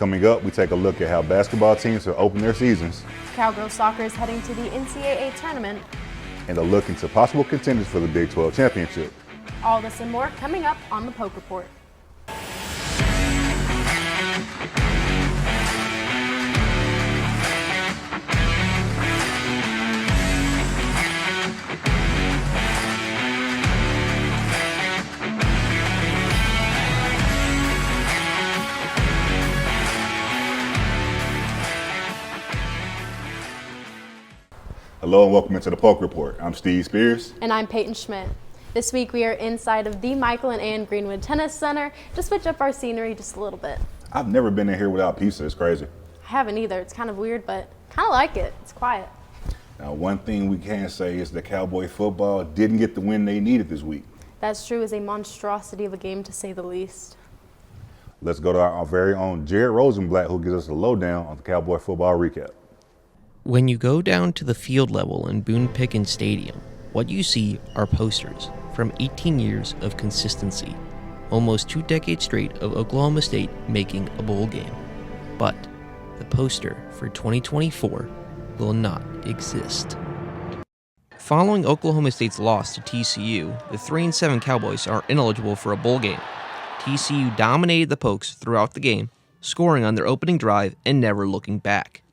Coming up, we take a look at how basketball teams are opening their seasons. Cowgirls soccer is heading to the NCAA tournament. And a look into possible contenders for the Big 12 championship. All this and more coming up on the Poke Report. Hello and welcome into the Poke Report. I'm Steve Spears. And I'm Peyton Schmidt. This week we are inside of the Michael and Ann Greenwood Tennis Center to switch up our scenery just a little bit. I've never been in here without pizza. It's crazy. I haven't either. It's kind of weird, but kind of like it. It's quiet. Now, one thing we can say is that Cowboy football didn't get the win they needed this week. That's true. It's a monstrosity of a game, to say the least. Let's go to our very own Jared Rosenblatt, who gives us a lowdown on the Cowboy football recap. When you go down to the field level in Boone Pickens Stadium, what you see are posters from 18 years of consistency, almost 2 decades straight of Oklahoma State making a bowl game. But the poster for 2024 will not exist. Following Oklahoma State's loss to TCU, the 3-7 Cowboys are ineligible for a bowl game. TCU dominated the Pokes throughout the game, scoring on their opening drive and never looking back.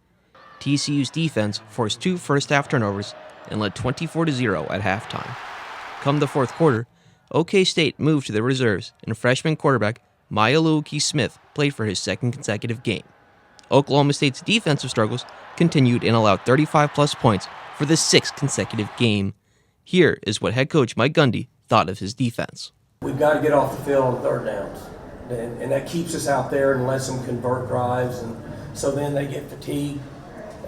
TCU's defense forced 2 first-half turnovers and led 24-0 at halftime. Come the fourth quarter, OK State moved to their reserves, and freshman quarterback Maialuki Smith played for his second consecutive game. Oklahoma State's defensive struggles continued and allowed 35-plus points for the 6th consecutive game. Here is what head coach Mike Gundy thought of his defense. We've got to get off the field on third downs, and that keeps us out there and lets them convert drives, and so then they get fatigued.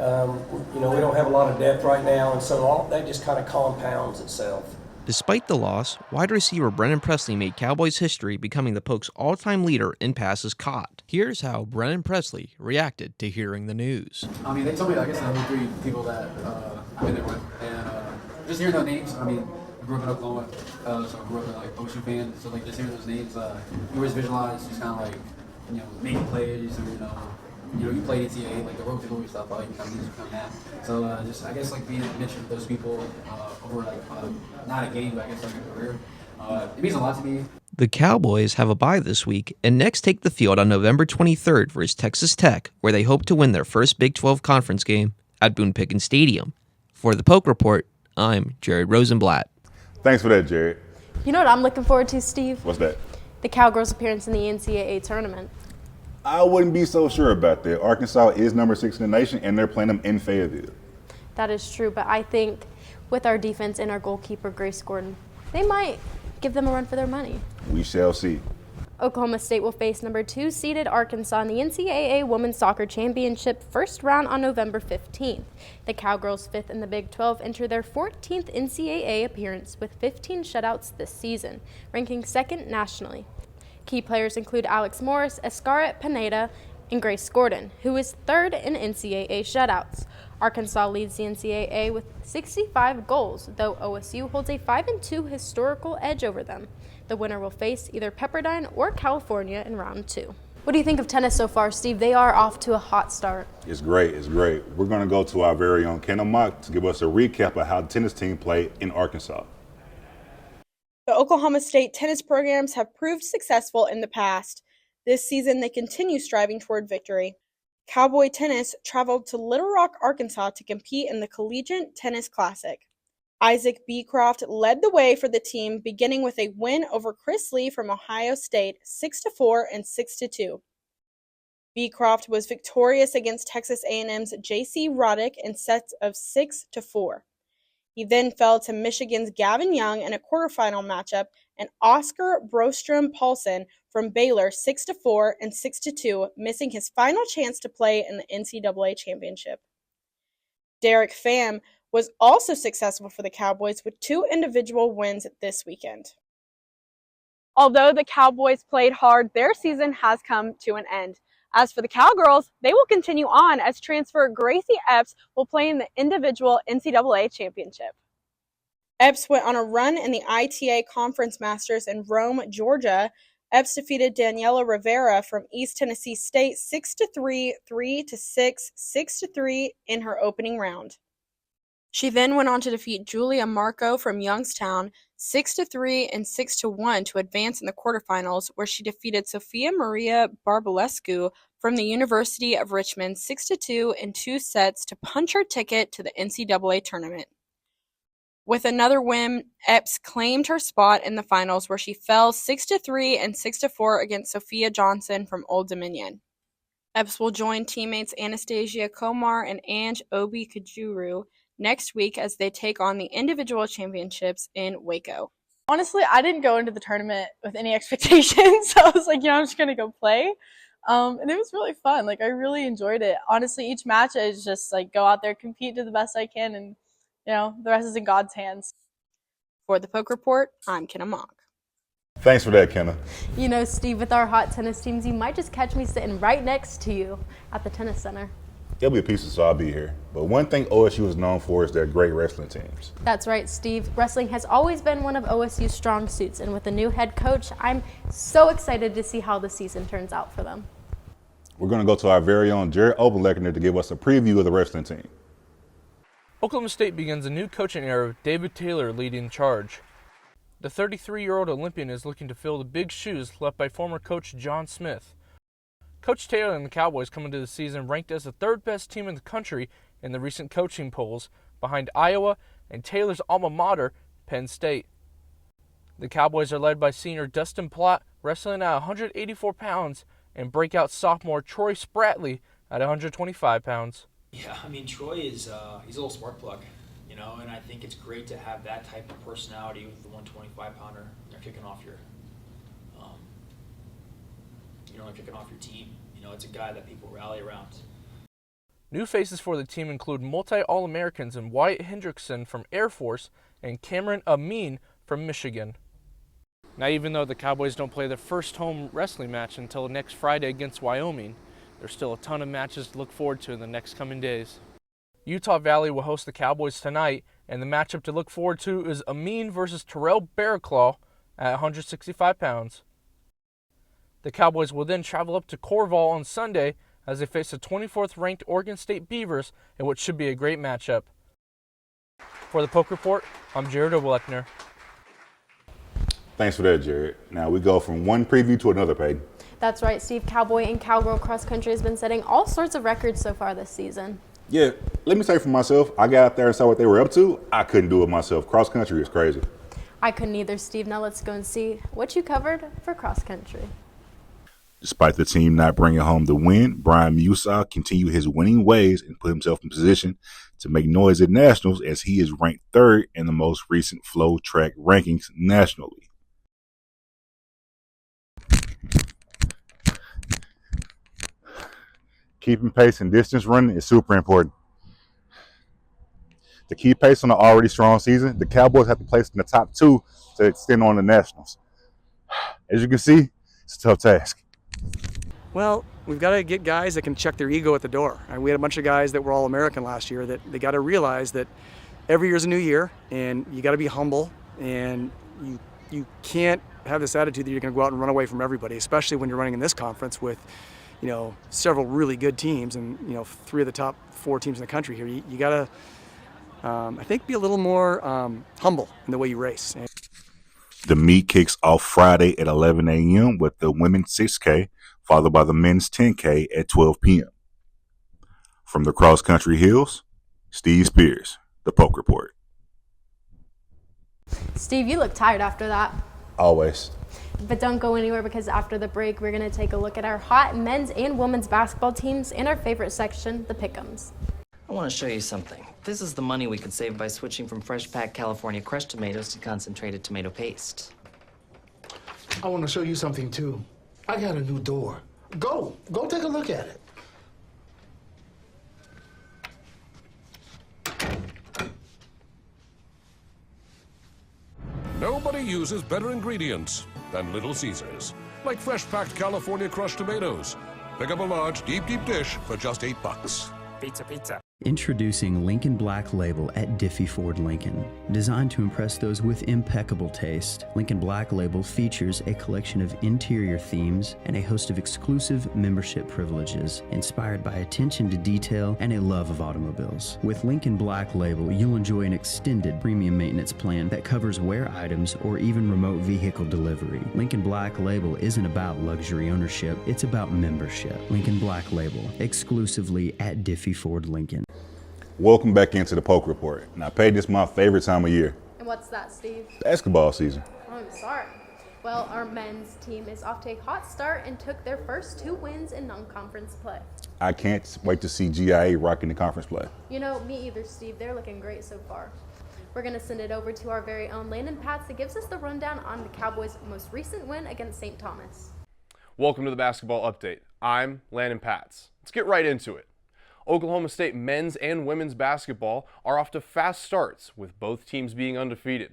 We don't have a lot of depth right now, and so all that just kind of compounds itself. Despite the loss, wide receiver Brennan Presley made Cowboys history, becoming the Pokes' all-time leader in passes caught. Here's how Brennan Presley reacted to hearing the news. I mean, they told me, I guess, the other 3 people that I've been there with, and just hearing their names, I mean, I grew up in Oklahoma, so I grew up like Ocean fan, so just hearing those names, you always visualize just kind of making plays, you play NCAA, the road to glory stuff, you kind of from that. So I guess being mentioned with those people over not a game, but I guess a career, it means a lot to me. The Cowboys have a bye this week and next take the field on November 23rd versus Texas Tech, where they hope to win their first Big 12 conference game at Boone Pickens Stadium. For the Poke Report, I'm Jared Rosenblatt. Thanks for that, Jared. You know what I'm looking forward to, Steve? What's that? The Cowgirls' appearance in the NCAA tournament. I wouldn't be so sure about that. Arkansas is number 6 in the nation, and they're playing them in Fayetteville. That is true, but I think with our defense and our goalkeeper, Grace Gordon, they might give them a run for their money. We shall see. Oklahoma State will face number 2-seeded Arkansas in the NCAA Women's Soccer Championship first round on November 15th. The Cowgirls, 5th in the Big 12, enter their 14th NCAA appearance with 15 shutouts this season, ranking 2nd nationally. Key players include Alex Morris, Escaret Pineda, and Grace Gordon, who is 3rd in NCAA shutouts. Arkansas leads the NCAA with 65 goals, though OSU holds a 5-2 historical edge over them. The winner will face either Pepperdine or California in round 2. What do you think of tennis so far, Steve? They are off to a hot start. It's great. It's great. We're going to go to our very own Kendall Mock to give us a recap of how the tennis team played in Arkansas. The Oklahoma State tennis programs have proved successful in the past. This season, they continue striving toward victory. Cowboy Tennis traveled to Little Rock, Arkansas to compete in the Collegiate Tennis Classic. Isaac Beecroft led the way for the team, beginning with a win over Chris Lee from Ohio State, 6-4 and 6-2. Beecroft was victorious against Texas A&M's J.C. Roddick in sets of 6-4. He then fell to Michigan's Gavin Young in a quarterfinal matchup, and Oscar Brostrom Paulson from Baylor 6-4 and 6-2, missing his final chance to play in the NCAA championship. Derek Pham was also successful for the Cowboys with 2 individual wins this weekend. Although the Cowboys played hard, their season has come to an end. As for the Cowgirls, they will continue on as transfer Gracie Epps will play in the individual NCAA championship. Epps went on a run in the ITA Conference Masters in Rome, Georgia, Epps defeated Daniela Rivera from East Tennessee State 6-3, 3-6, 6-3 in her opening round. She then went on to defeat Julia Marco from Youngstown 6-3 and 6-1 to advance in the quarterfinals, where she defeated Sofia Maria Barbalescu from the University of Richmond 6-2 in 2 sets to punch her ticket to the NCAA tournament. With another win, Epps claimed her spot in the finals, where she fell 6-3 and 6-4 against Sophia Johnson from Old Dominion. Epps will join teammates Anastasia Komar and Ange Obi Kajuru next week as they take on the individual championships in Waco. Honestly, I didn't go into the tournament with any expectations. So I was like, I'm just going to go play. And it was really fun. Like, I really enjoyed it. Honestly, each match I just like go out there, compete, do the best I can, and the rest is in God's hands. For the Poke Report, I'm Kenna Mock. Thanks for that, Kenna. Steve, with our hot tennis teams, you might just catch me sitting right next to you at the tennis center. It'll be a piece of, so I'll be here. But one thing OSU is known for is their great wrestling teams. That's right, Steve. Wrestling has always been one of OSU's strong suits, and with a new head coach, I'm so excited to see how the season turns out for them. We're going to go to our very own Jared Oberlechner to give us a preview of the wrestling team. Oklahoma State begins a new coaching era with David Taylor leading the charge. The 33-year-old Olympian is looking to fill the big shoes left by former coach John Smith. Coach Taylor and the Cowboys come into the season ranked as the third-best team in the country in the recent coaching polls, behind Iowa and Taylor's alma mater, Penn State. The Cowboys are led by senior Dustin Plott, wrestling at 184 pounds, and breakout sophomore Troy Spratley at 125 pounds. Yeah, I mean, Troy is he's a little spark plug, and I think it's great to have that type of personality with the 125-pounder. They're kicking off your team. It's a guy that people rally around. New faces for the team include multi-All-Americans in Wyatt Hendrickson from Air Force and Cameron Amin from Michigan. Now, even though the Cowboys don't play their first home wrestling match until next Friday against Wyoming, there's still a ton of matches to look forward to in the next coming days. Utah Valley will host the Cowboys tonight, and the matchup to look forward to is Amin versus Terrell Bearclaw at 165 pounds. The Cowboys will then travel up to Corval on Sunday as they face the 24th-ranked Oregon State Beavers in what should be a great matchup. For the Poke Report, I'm Jared Oberlechner. Thanks for that, Jared. Now we go from one preview to another, Peyton. That's right, Steve. Cowboy and cowgirl cross country has been setting all sorts of records so far this season. Yeah, let me say for myself, I got out there and saw what they were up to. I couldn't do it myself. Cross country is crazy. I couldn't either, Steve. Now let's go and see what you covered for cross country. Despite the team not bringing home the win, Brian Musa continued his winning ways and put himself in position to make noise at nationals, as he is ranked third in the most recent Flow Track rankings nationally. Keeping pace and distance running is super important. To keep pace on an already strong season, the Cowboys have to place in the top 2 to extend on the nationals. As you can see, it's a tough task. Well, we've got to get guys that can check their ego at the door. We had a bunch of guys that were All-American last year that they got to realize that every year's a new year, and you got to be humble, and you can't have this attitude that you're going to go out and run away from everybody, especially when you're running in this conference with, several really good teams and, 3 of the top 4 teams in the country here. You got to, I think, be a little more humble in the way you race. The meet kicks off Friday at 11 a.m. with the women's 6K, followed by the men's 10K at 12 p.m. From the Cross Country Hills, Steve Spears, the Poke Report. Steve, you look tired after that. Always. But don't go anywhere, because after the break, we're going to take a look at our hot men's and women's basketball teams and our favorite section, the Pick'ems. I want to show you something. This is the money we could save by switching from fresh packed California crushed tomatoes to concentrated tomato paste. I want to show you something too. I got a new door. Go take a look at it. Nobody uses better ingredients than Little Caesars, like fresh packed California crushed tomatoes. Pick up a large, deep dish for just $8. Pizza. Introducing Lincoln Black Label at Diffie Ford Lincoln. Designed to impress those with impeccable taste, Lincoln Black Label features a collection of interior themes and a host of exclusive membership privileges, inspired by attention to detail and a love of automobiles. With Lincoln Black Label, you'll enjoy an extended premium maintenance plan that covers wear items or even remote vehicle delivery. Lincoln Black Label isn't about luxury ownership, it's about membership. Lincoln Black Label, exclusively at Diffie Ford Lincoln. Welcome back into the Poke Report. Now, Peyton, this is my favorite time of year. And what's that, Steve? Basketball season. Oh, I'm sorry. Well, our men's team is off to a hot start and took their first 2 wins in non-conference play. I can't wait to see GIA rocking the conference play. You know, me either, Steve. They're looking great so far. We're going to send it over to our very own Landon Pats that gives us the rundown on the Cowboys' most recent win against St. Thomas. Welcome to the Basketball Update. I'm Landon Pats. Let's get right into it. Oklahoma State men's and women's basketball are off to fast starts, with both teams being undefeated.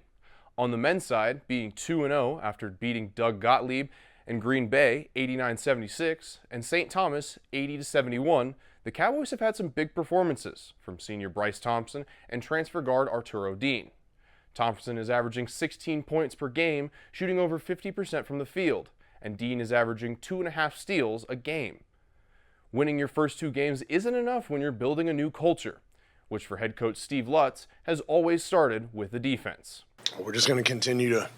On the men's side, being 2-0 after beating Doug Gottlieb and Green Bay 89-76 and St. Thomas 80-71, the Cowboys have had some big performances from senior Bryce Thompson and transfer guard Arturo Dean. Thompson is averaging 16 points per game, shooting over 50% from the field, and Dean is averaging 2.5 steals a game. Winning your first 2 games isn't enough when you're building a new culture, which for head coach Steve Lutz has always started with the defense. We're just going to continue to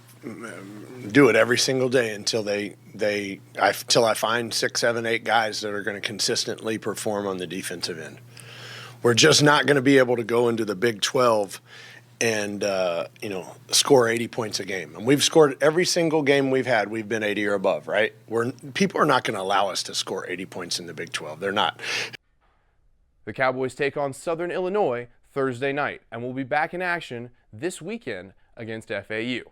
do it every single day until till I find 6, 7, 8 guys that are going to consistently perform on the defensive end. We're just not going to be able to go into the Big 12 and score 80 points a game. And we've scored every single game we've had, we've been 80 or above, right? People are not going to allow us to score 80 points in the Big 12. They're not. The Cowboys take on Southern Illinois Thursday night and will be back in action this weekend against FAU.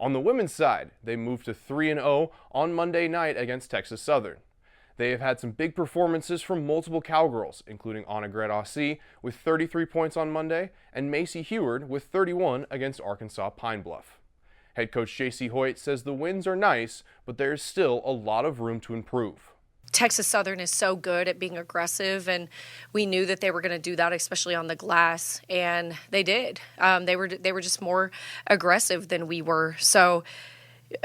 On the women's side, they moved to 3-0 on Monday night against Texas Southern. They have had some big performances from multiple Cowgirls, including Anna Gret-Aussie with 33 points on Monday and Macy Heward with 31 against Arkansas Pine Bluff. Head coach J.C. Hoyt says the wins are nice, but there is still a lot of room to improve. Texas Southern is so good at being aggressive, and we knew that they were going to do that, especially on the glass, and they did. They were just more aggressive than we were. So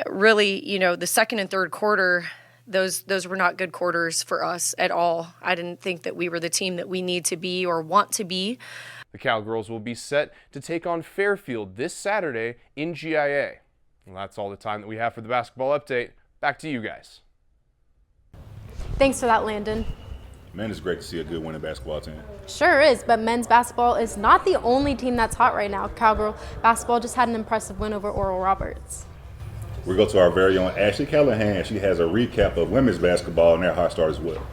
really, the second and third quarter, those were not good quarters for us at all. I didn't think that we were the team that we need to be or want to be. The Cowgirls will be set to take on Fairfield this Saturday in GIA. Well, that's all the time that we have for the basketball update. Back to you guys. Thanks for that, Landon. Man, it's great to see a good winning basketball team. Sure is, but men's basketball is not the only team that's hot right now. Cowgirl basketball just had an impressive win over Oral Roberts. We go to our very own Ashley Callahan. She has a recap of women's basketball and their hot start as well.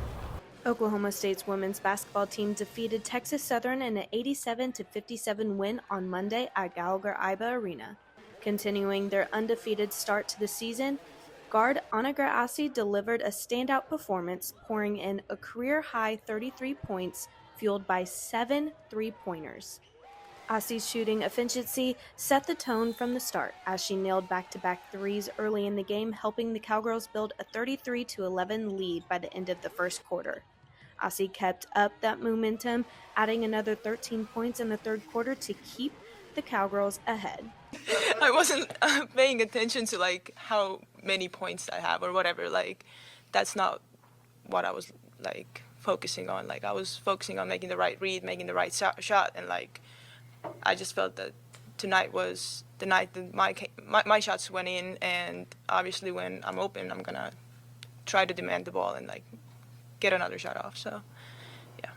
Oklahoma State's women's basketball team defeated Texas Southern in an 87-57 win on Monday at Gallagher-Iba Arena. Continuing their undefeated start to the season, guard Anna Gret-Aussie delivered a standout performance, pouring in a career-high 33 points, fueled by 7 three-pointers. Aussie's shooting efficiency set the tone from the start as she nailed back-to-back threes early in the game, helping the Cowgirls build a 33-11 lead by the end of the first quarter. Aussie kept up that momentum, adding another 13 points in the third quarter to keep the Cowgirls ahead. I wasn't paying attention to how many points I have or whatever. That's not what I was focusing on. I was focusing on making the right read, making the right shot, and I just felt that tonight was the night that my shots went in, and obviously when I'm open, I'm gonna try to demand the ball and get another shot off. So, yeah.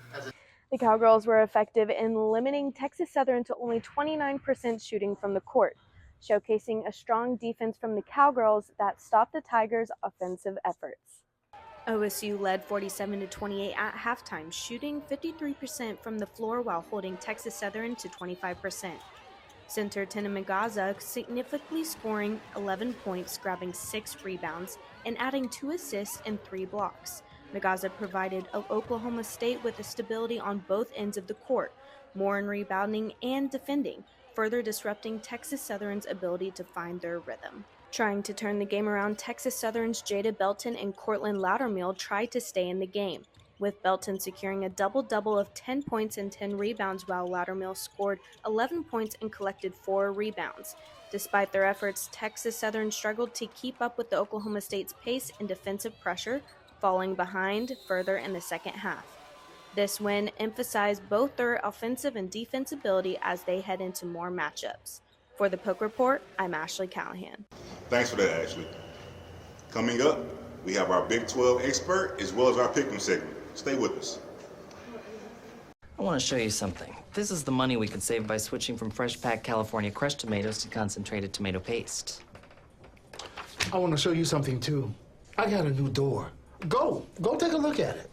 The Cowgirls were effective in limiting Texas Southern to only 29% shooting from the court, showcasing a strong defense from the Cowgirls that stopped the Tigers' offensive efforts. OSU led 47-28 at halftime, shooting 53% from the floor while holding Texas Southern to 25%. Center Tina Magaza significantly scoring 11 points, grabbing 6 rebounds, and adding 2 assists and 3 blocks. Magaza provided Oklahoma State with the stability on both ends of the court, more in rebounding and defending, further disrupting Texas Southern's ability to find their rhythm. Trying to turn the game around, Texas Southern's Jada Belton and Cortland Loudermill tried to stay in the game. with Belton securing a double-double of 10 points and 10 rebounds, while Loudermill scored 11 points and collected 4 rebounds. Despite their efforts, Texas Southern struggled to keep up with the Oklahoma State's pace and defensive pressure, falling behind further in the second half. This win emphasized both their offensive and defensive ability as they head into more matchups. For the Poke Report, I'm Ashley Callahan. Thanks for that, Ashley. Coming up, we have our Big 12 expert as well as our Pick'em segment. Stay with us. I want to show you something. This is the money we could save by switching from fresh packed California crushed tomatoes to concentrated tomato paste. I want to show you something too. I got a new door. Go take a look at it.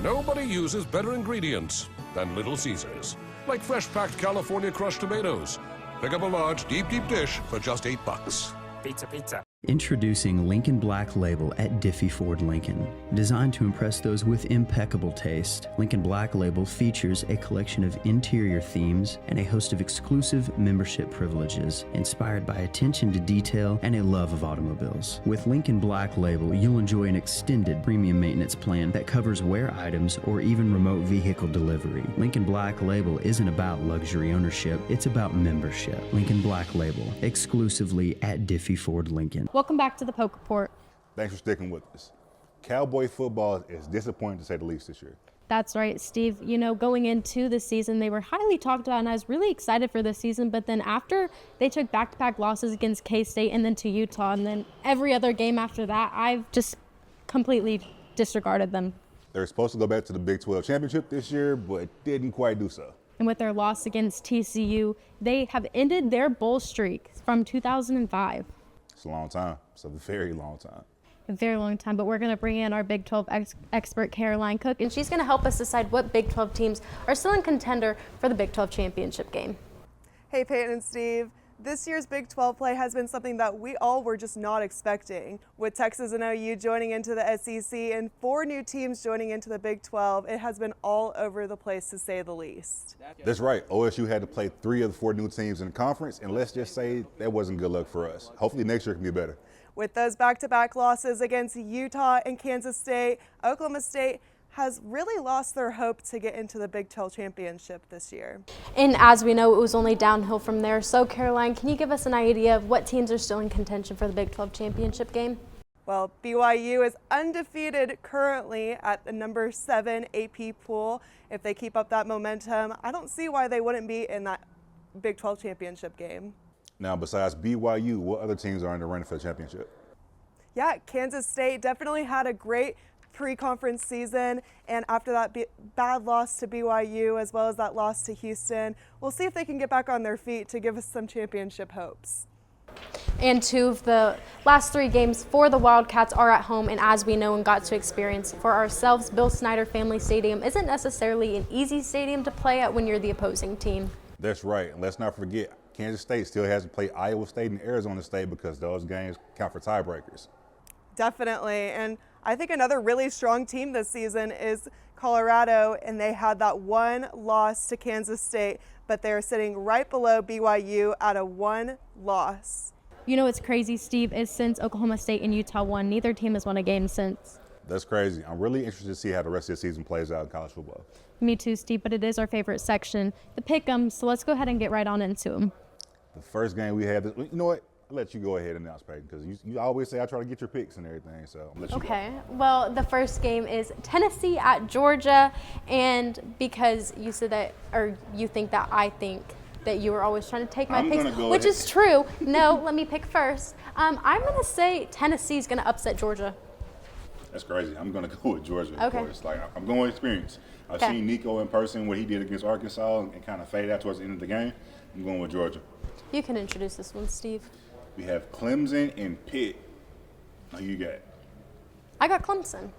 Nobody uses better ingredients than Little Caesars. Like fresh-packed California crushed tomatoes. Pick up a large, deep dish for just $8. Pizza. Introducing Lincoln Black Label at Diffie Ford Lincoln. Designed to impress those with impeccable taste, Lincoln Black Label features a collection of interior themes and a host of exclusive membership privileges, inspired by attention to detail and a love of automobiles. With Lincoln Black Label, you'll enjoy an extended premium maintenance plan that covers wear items or even remote vehicle delivery. Lincoln Black Label isn't about luxury ownership, it's about membership. Lincoln Black Label, exclusively at Diffie Ford Lincoln. Welcome back to the Poke Report. Thanks for sticking with us. Cowboy football is disappointing to say the least this year. That's right, Steve. You know, going into the season, they were highly talked about, and I was really excited for this season. But then after they took back-to-back losses against K-State and then to Utah, and then every other game after that, I've just completely disregarded them. They were supposed to go back to the Big 12 championship this year, but didn't quite do so. And with their loss against TCU, they have ended their bowl streak from 2005. It's a long time. It's a very long time. A very long time, but we're going to bring in our Big 12 expert, Caroline Cook, and she's going to help us decide what Big 12 teams are still in contender for the Big 12 championship game. Hey, Peyton and Steve. This year's Big 12 play has been something that we all were just not expecting. With Texas and OU joining into the SEC and 4 new teams joining into the Big 12, it has been all over the place, to say the least. That's right. OSU had to play 3 of the 4 new teams in the conference, and let's just say that wasn't good luck for us. Hopefully next year can be better. With those back-to-back losses against Utah and Kansas State, Oklahoma State has really lost their hope to get into the Big 12 championship this year. And as we know, it was only downhill from there. So, Caroline, can you give us an idea of what teams are still in contention for the Big 12 championship game? Well, BYU is undefeated currently at the number 7 AP pool. If they keep up that momentum, I don't see why they wouldn't be in that Big 12 championship game. Now, besides BYU, what other teams are in the running for the championship? Yeah, Kansas State definitely had a great pre-conference season, and after that bad loss to BYU as well as that loss to Houston, we'll see if they can get back on their feet to give us some championship hopes. And 2 of the last 3 games for the Wildcats are at home, and as we know and got to experience for ourselves, Bill Snyder Family Stadium isn't necessarily an easy stadium to play at when you're the opposing team. That's right, and let's not forget, Kansas State still has to play Iowa State and Arizona State because those games count for tiebreakers. Definitely, and I think another really strong team this season is Colorado, and they had that 1 loss to Kansas State, but they're sitting right below BYU at a 1 loss. You know what's crazy, Steve, is since Oklahoma State and Utah won, neither team has won a game since. That's crazy. I'm really interested to see how the rest of the season plays out in college football. Me too, Steve, but it is our favorite section, the Pick'em, so let's go ahead and get right on into them. The first game we had, you know what? I'll let you go ahead and announce, Peyton, because you always say I try to get your picks and everything, so I'll let you go. Okay, well, the first game is Tennessee at Georgia, and because you said that, or you think that I think that you were always trying to take my picks, which is true. No, let me pick first. I'm going to say Tennessee's going to upset Georgia. That's crazy. I'm going to go with Georgia. Okay. Of course. Like, I'm going with experience. I've seen Nico in person, what he did against Arkansas, and kind of faded out towards the end of the game. I'm going with Georgia. You can introduce this one, Steve. We have Clemson and Pitt. Who you got? I got Clemson.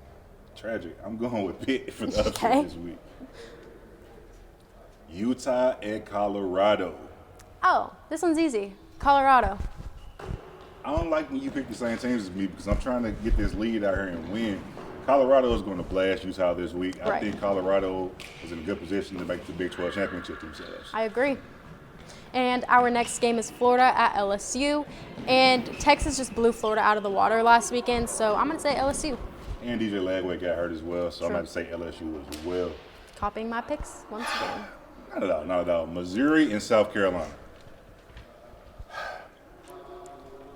Tragic. I'm going with Pitt for the upset this week. Utah at Colorado. Oh, this one's easy. Colorado. I don't like when you pick the same teams as me because I'm trying to get this lead out here and win. Colorado is going to blast Utah this week. I think Colorado is in a good position to make the Big 12 championship themselves. I agree. And our next game is Florida at LSU. And Texas just blew Florida out of the water last weekend, so I'm going to say LSU. And DJ Lagway got hurt as well, so True. I'm going to say LSU as well. Copying my picks once again. Not at all. Missouri and South Carolina.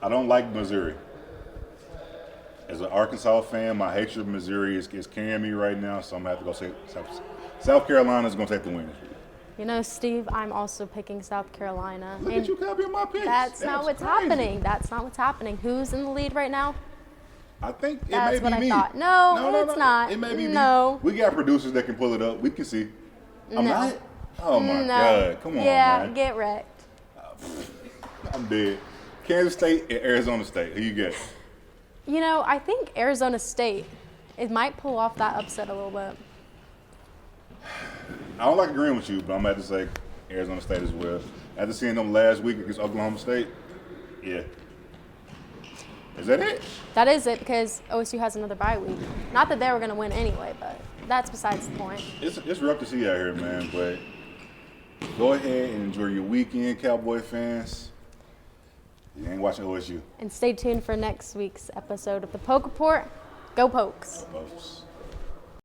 I don't like Missouri. As an Arkansas fan, my hatred of Missouri is carrying me right now, so I'm going to have to go say South Carolina is going to take the win. You know, Steve, I'm also picking South Carolina. Look at you copying my picks. That's not what's crazy. happening. That's not what's happening. Who's in the lead right now? I think it That's may what be me. I thought. No, it's not. It may be no. me. We got producers that can pull it up. We can see. I'm No. not? Oh, my No. God. Come on, yeah, man. get wrecked. I'm dead. Kansas State and Arizona State. Who you get? You know, I think Arizona State, it might pull off that upset a little bit. I don't like agreeing with you, but I'm going to have to say Arizona State as well. After seeing them last week against Oklahoma State, yeah. Is that it? That is it, because OSU has another bye week. Not that they were going to win anyway, but that's besides the point. It's rough to see out here, man, but go ahead and enjoy your weekend, Cowboy fans. You ain't watching OSU. And stay tuned for next week's episode of the Poke Report. Go Pokes. Go Pokes.